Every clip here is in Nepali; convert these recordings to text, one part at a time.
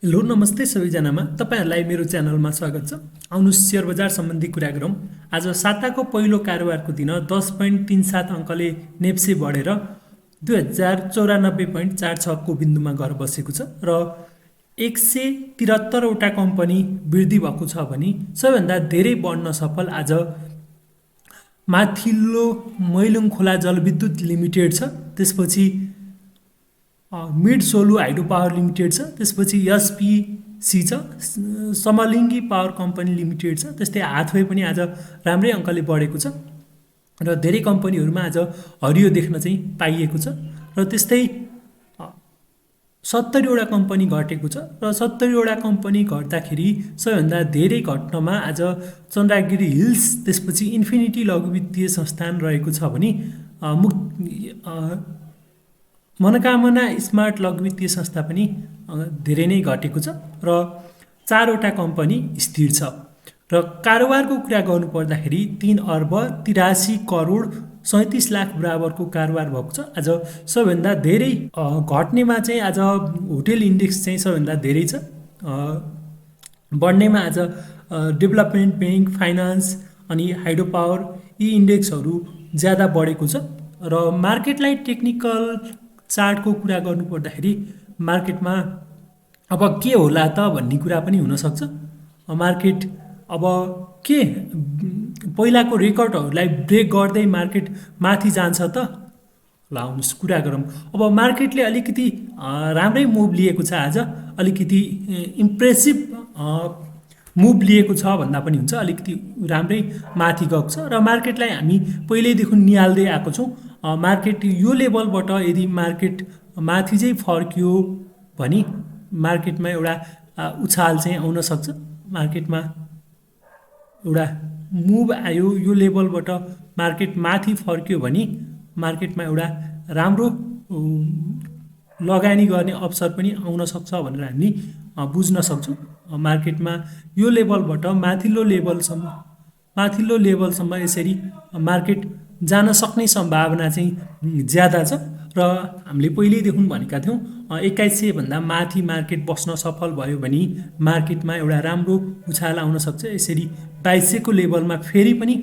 हेलो नमस्ते सबैजनामा तपाईहरुलाई मेरो च्यानलमा स्वागत छ। आउनुस् शेयर बजार सम्बन्धी कुरा गरौँ। आज साताको पहिलो कारोबारको दिन 10.37 अङ्कले नेप्से बढेर 2094.46 को बिन्दुमा गएर बसेको छ र 173 वटा कम्पनी वृद्धि भएको छ भने सबैभन्दा धेरै बढ्न सफल आज माथिल्लो मैलुङ खोला जलविद्युत लिमिटेड छ, त्यसपछि mid Solu hydro power limited छ, त्यसपछि एसपीसी छ, समलिङ्गी पावर कम्पनी लिमिटेड छ, त्यस्तै हाथवे पनि आज राम्रै अङ्कले बढेको छ र धेरै कम्पनीहरुमा आज हरियो देख्न चाहिँ पाइएको छ र त्यस्तै 70 वटा कम्पनी घटेको छ र 70 वटा कम्पनी घट्दाखेरि सबैभन्दा धेरै घट्नमा आज चन्द्रगिरी हिल्स, त्यसपछि इन्फिनिटी लघु वित्तीय संस्थान रहेको छ भने मनोकामना स्मार्ट लघु वित्तीय संस्था पनि धेरै नै घटेको छ र 4 वटा कम्पनी स्थिर छ र कारोबारको कुरा गर्नु पर्दाखेरि 3 अर्ब 83 करोड 37 लाख बराबरको कारोबार भएको छ। आज सबैभन्दा धेरै घट्नेमा चाहिँ आज होटल इन्डेक्स चाहिँ सबैभन्दा धेरै छ। बढ्नेमा आज डेभलपमेन्ट बैंक, फाइनान्स अनि हाइड्रो पावर यी इन्डेक्सहरू ज्यादा बढेको छ र मार्केटलाई टेक्निकल चार्टको कुरा गर्नु पर्दाखेरि मार्केटमा अब के होला त भन्ने कुरा पनि हुन सक्छ। मार्केट अब के पहिलाको रेकर्डहरूलाई ब्रेक गर्दै मार्केट माथि जान्छ त? ल आउनुस् कुरा गरौँ। अब मार्केटले अलिकति राम्रै मुभ लिएको छ, आज अलिकति इम्प्रेसिभ मुभ लिएको छ भन्दा पनि हुन्छ, अलिकति राम्रै माथि गएको छ र मार्केटलाई हामी पहिल्यैदेखि निहाल्दै आएको छौँ। मार्केट यो लेभलबाट यदि मार्केट माथि चाहिँ फर्कियो भने मार्केटमा एउटा उछाल चाहिँ आउन सक्छ। मार्केटमा एउटा मुभ आयो, यो लेभलबाट मार्केट माथि फर्कियो भने मार्केटमा एउटा राम्रो लगानी गर्ने अवसर पनि आउन सक्छ भनेर हामी बुझ्न सक्छौँ। मार्केटमा यो लेभलबाट माथिल्लो लेभलसम्म यसरी मार्केट जान सक्ने सम्भावना चाहिँ ज्यादा छ र हामीले पहिल्यैदेखि भनेका थियौँ 2100 भन्दा माथि मार्केट बस्न सफल भयो भने मार्केटमा एउटा राम्रो उछाल आउन सक्छ। यसरी 2200 को लेभलमा फेरि पनि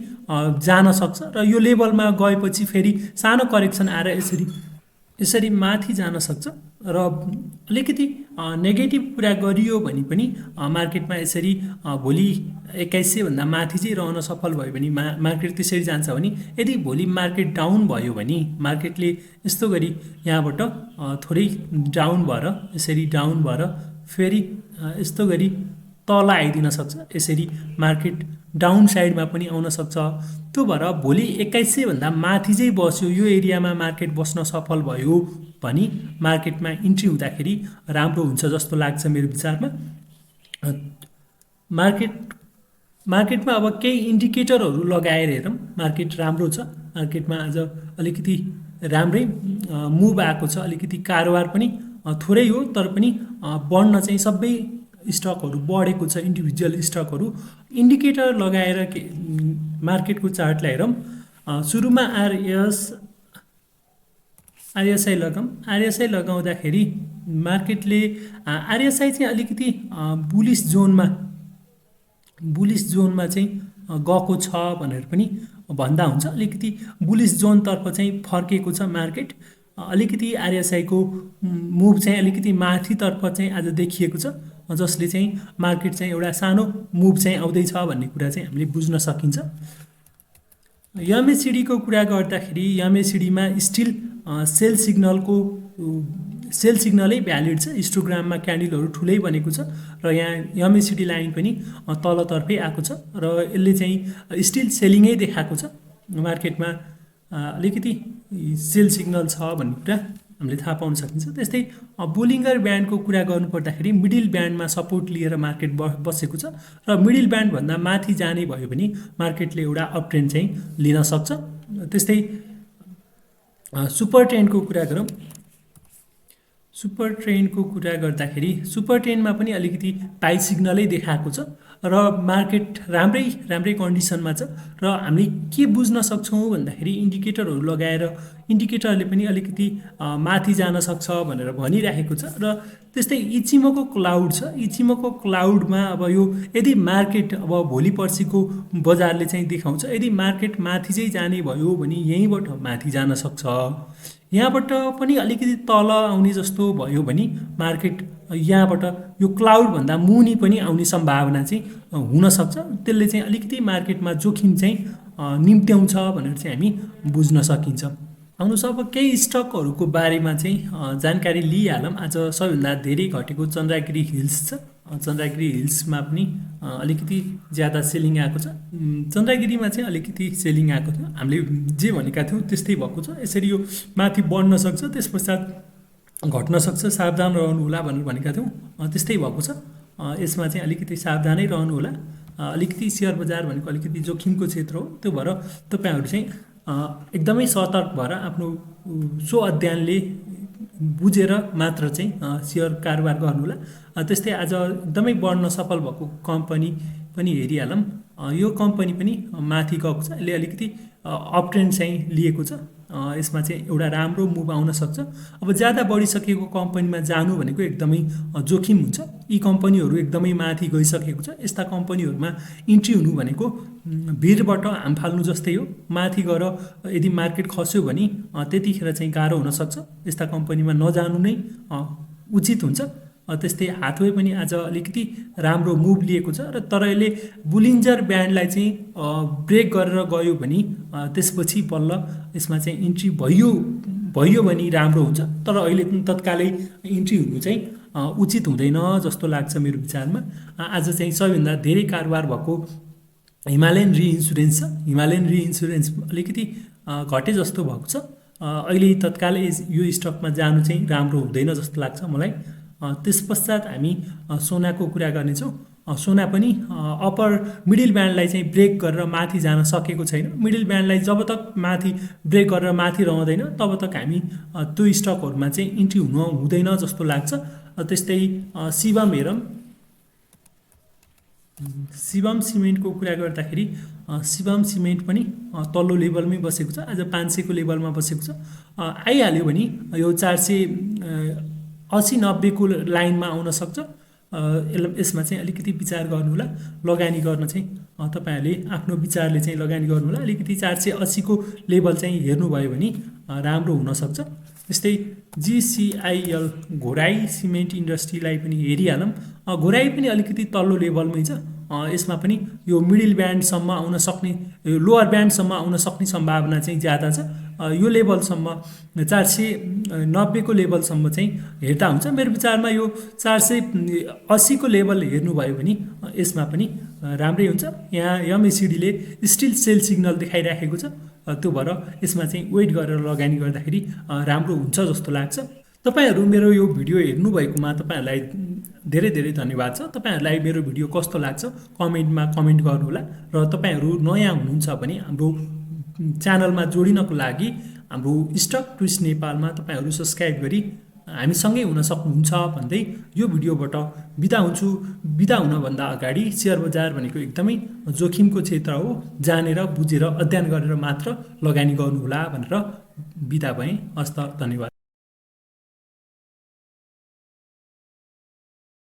जान सक्छ र यो लेभलमा गएपछि फेरि सानो करेक्सन आएर यसरी माथि जान सक्छ र अलिकति नेगेटिभ कुरा गरियो भने पनि मार्केटमा यसरी भोलि 2100 भन्दा माथि चाहिँ रहन सफल भयो भने मार्केट त्यसरी जान्छ भने यदि भोलि मार्केट डाउन भयो भने मार्केटले यस्तो गरी यहाँबाट थोरै डाउन भएर यसरी डाउन भएर फेरि यस्तो गरी तल आइदिन सक्छ। यसरी मार्केट डाउन साइडमा पनि आउन सक्छ। त्यो भएर भोलि 2100 भन्दा माथि चाहिँ बस्यो, यो एरियामा मार्केट बस्न सफल भयो भने मार्केटमा इन्ट्री हुँदाखेरि राम्रो हुन्छ जस्तो लाग्छ मेरो विचारमा। मार्केटमा अब केही इन्डिकेटरहरू लगाएर हेरौँ। मार्केट राम्रो छ, मार्केटमा आज अलिकति राम्रै मुभ आएको छ, अलिकति कारोबार पनि थोरै हो तर पनि बढ्न चाहिँ सबै स्टकहरू बढेको छ। इन्डिभिजुअल स्टकहरू इन्डिकेटर लगाएर मार्केटको चार्टलाई हेरौँ। सुरुमा आरएसआई लगाउँदाखेरि मार्केटले आरएसआई चाहिँ अलिकति बुलिस जोनमा चाहिँ गएको छ भनेर पनि भन्दा हुन्छ। अलिकति बुलिस जोनतर्फ चाहिँ फर्केको छ मार्केट। अलिकति आरएसआईको मुभ चाहिँ अलिकति माथितर्फ चाहिँ आज देखिएको छ, जसले चाहिँ मार्केट चाहिँ एउटा सानो मुभ चाहिँ आउँदैछ भन्ने कुरा चाहिँ हामीले बुझ्न सकिन्छ। एमएसिडीको कुरा गर्दाखेरि एमएसिडीमा स्टिल सेल सिग्नलै भ्यालिड छ। हिस्टोग्राममा क्यान्डलहरू ठुलै बनेको छ र यहाँ एमएसिडी लाइन पनि तलतर्फै आएको छ र यसले चाहिँ स्टिल सेलिङै देखाएको छ। मार्केटमा अलिकति सेल सिग्नल छ भन्ने कुरा हामीले थाहा पाउन सकिन्छ। त्यस्तै बोलिङ्गर ब्यान्डको कुरा गर्नुपर्दाखेरि मिडल ब्यान्डमा सपोर्ट लिएर मार्केट बसेको छ र मिडल ब्यान्डभन्दा माथि जाने भयो भने मार्केटले एउटा अप ट्रेन्ड चाहिँ लिन सक्छ। त्यस्तै सुपर ट्रेन्डको कुरा गरौँ। सुपर ट्रेन्डको कुरा गर्दाखेरि सुपर ट्रेन्डमा पनि अलिकति पाइ सिग्नलै देखाएको छ र मार्केट राम्रै राम्रै कन्डिसनमा छ र हामीले के बुझ्न सक्छौँ भन्दाखेरि इन्डिकेटरहरू लगाएर इन्डिकेटरले पनि अलिकति माथि जान सक्छ भनेर भनिराखेको छ र त्यस्तै इचिमोको क्लाउड छ इचिमोको क्लाउडमा अब यो यदि मार्केट अब भोलि पर्सिको बजारले चाहिँ देखाउँछ यदि मार्केट माथि चाहिँ जाने भयो भने यहीँबाट माथि जान सक्छ यहाँबाट पनि अलिकति तल आउने जस्तो भयो भने मार्केट यहाँबाट यो क्लाउडभन्दा मुनि पनि आउने सम्भावना चाहिँ हुनसक्छ त्यसले चाहिँ अलिकति मार्केटमा जोखिम चाहिँ निम्त्याउँछ भनेर चाहिँ हामी बुझ्न सकिन्छ आउनुहोस् अब केही स्टकहरूको बारेमा चाहिँ जानकारी लिइहालौँ आज सबैभन्दा धेरै घटेको चन्द्रगिरी हिल्स छ चन्द्रगिरी हिल्समा पनि अलिकति ज्यादा सेलिङ आएको छ चन्द्रगिरीमा चाहिँ अलिकति सेलिङ आएको थियो हामीले जे भनेका थियौँ त्यस्तै भएको छ यसरी यो माथि बढ्न सक्छ त्यस पश्चात घट्न सक्छ सावधान रहनु होला भनेर भनेका थियौँ त्यस्तै भएको छ यसमा चाहिँ अलिकति सावधानै रहनु होला अलिकति सेयर बजार भनेको अलिकति जोखिमको क्षेत्र हो त्यो भएर तपाईँहरू चाहिँ एकदमै सतर्क भएर आफ्नो सो अध्ययनले बुझेर मात्र चाहिँ सेयर कारोबार गर्नुहोला त्यस्तै आज एकदमै बढ्न सफल भएको कम्पनी पनि हेरिहालौँ यो कम्पनी पनि माथि गएको छ यसले अलिकति अप ट्रेन्ड चाहिँ लिएको छ यसमा चाहिँ एउटा राम्रो मुभ आउन सक्छ अब ज्यादा बढिसकेको कम्पनीमा जानु भनेको एकदमै जोखिम हुन्छ यी कम्पनीहरू एकदमै माथि गइसकेको छ यस्ता कम्पनीहरूमा इन्ट्री हुनु भनेको भिरबाट हाम फाल्नु जस्तै हो माथि गएर यदि मार्केट खस्यो भने त्यतिखेर चाहिँ गाह्रो हुनसक्छ यस्ता कम्पनीमा नजानु नै उचित हुन्छ त्यस्तै हाथवे पनि आज अलिकति राम्रो मुभ लिएको छ र तर यसले बुलिन्जर ब्यान्डलाई चाहिँ ब्रेक गरेर गयो भने त्यसपछि बल्ल यसमा चाहिँ इन्ट्री भयो भने राम्रो हुन्छ तर अहिले तत्कालै इन्ट्री हुनु चाहिँ उचित हुँदैन जस्तो लाग्छ मेरो विचारमा आज चाहिँ सबैभन्दा धेरै कारोबार भएको हिमालयन रिइन्सुरेन्स छ हिमालयन रिइन्सुरेन्स अलिकति घटे जस्तो भएको छ अहिले तत्कालै यो स्टकमा जानु चाहिँ राम्रो हुँदैन जस्तो लाग्छ मलाई त्यस पश्चात हामी सोनाको कुरा गर्नेछौँ सोना पनि अप्पर मिडल ब्यान्डलाई चाहिँ ब्रेक गरेर माथि जान सकेको छैन मिडल ब्यान्डलाई जब तक माथि ब्रेक गरेर माथि रहँदैन तब तक हामी त्यो स्टकहरूमा चाहिँ इन्ट्री हुँदैन जस्तो लाग्छ त्यस्तै शिवम हेरौँ शिवम सिमेन्टको कुरा गर्दाखेरि शिवम सिमेन्ट पनि तल्लो लेभलमै बसेको छ आज 500 को लेभलमा बसेको छ आइहाल्यो भने यो 480-90 को लाइनमा आउन सक्छ यसमा चाहिँ अलिकति विचार गर्नु होला लगानी गर्न चाहिँ तपाईहरुले आफ्नो विचारले चाहिँ लगानी गर्नु होला अलिकति 480 को लेभल चाहिँ हेर्नुभयो भने राम्रो हुन सक्छ त्यस्तै जीसीआईएल घोराई सिमेन्ट इन्डस्ट्रीलाई पनि हेरिहालौँ घोराई पनि अलिकति तल्लो लेभलमै छ यसमा पनि यो मिडल ब्यान्डसम्म आउन सक्ने यो लोअर ब्यान्डसम्म आउन सक्ने सम्भावना चाहिँ ज्यादा छ यो लेभलसम्म 490 को लेभलसम्म चाहिँ हेर्दा हुन्छ मेरो विचारमा यो 480 को लेभल हेर्नुभयो भने यसमा पनि राम्रै हुन्छ यहाँ एमएसिडीले स्टिल सेल सिग्नल देखाइराखेको छ त्यो भएर यसमा चाहिँ वेट गरेर लगानी गर्दाखेरि राम्रो हुन्छ जस्तो लाग्छ तपाईहरु मेरो यो भिडियो हेर्नु भएकोमा तपाईहरुलाई धेरै धेरै धन्यवाद छ तपाईहरुलाई मेरो भिडियो कस्तो लाग्छ कमेन्टमा कमेन्ट गर्नु होला र तपाईहरु नयाँ हुनुहुन्छ भने हाम्रो च्यानलमा जोडिनको लागि हाम्रो स्टक ट्विस्ट नेपालमा तपाईहरु सब्स्क्राइब गरी हामीसँगै हुन सक्नुहुन्छ भन्दै यो भिडियोबाट बिदा हुन्छु बिदा हुनभन्दा अगाडि शेयर बजार भनेको एकदमै जोखिमको क्षेत्र हो जानेर बुझेर अध्ययन गरेर मात्र लगानी गर्नु होला भनेर बिदा भएँ हस्त धन्यवाद